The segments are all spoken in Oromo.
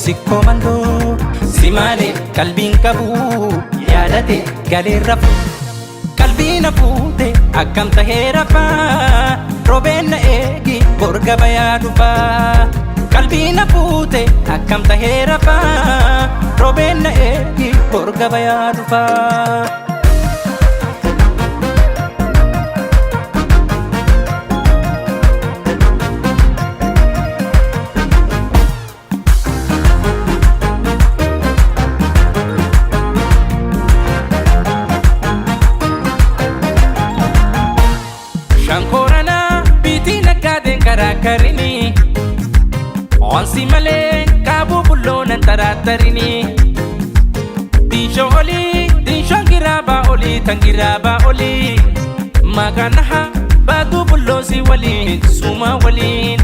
siikkoo mandoo si malee qalbiin qabu yaadate galee rafu qalbiin hafuute akkam tahee rafaa roobeen na eegi borga bayaa dhufaa qalbiin hafuute akkam tahee rafaa roobeen na eegi borga bayaa dhufaa. Shankorana biti naggaadeen karaakarini onsi malee kaabuu bulloonan taraatarini diishoo olii diishoon giraabaa olii tan giraabaa olii maganaha baaduu bulloosi waliin suma waliin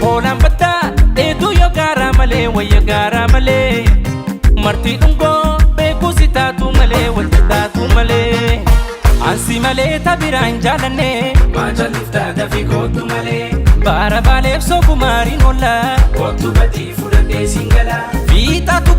oolaan baddaa dheeduu yoo gaaraa malee wayya gaaraa malee martii dhungoo beekuu si taatu malee wajji taatu malee. Ansi malee tabiraan jaalanne maajaliftaa dafii kootu malee baara baaleef sookumaariin oolla kootu batii fudhadhee singala fiixaatu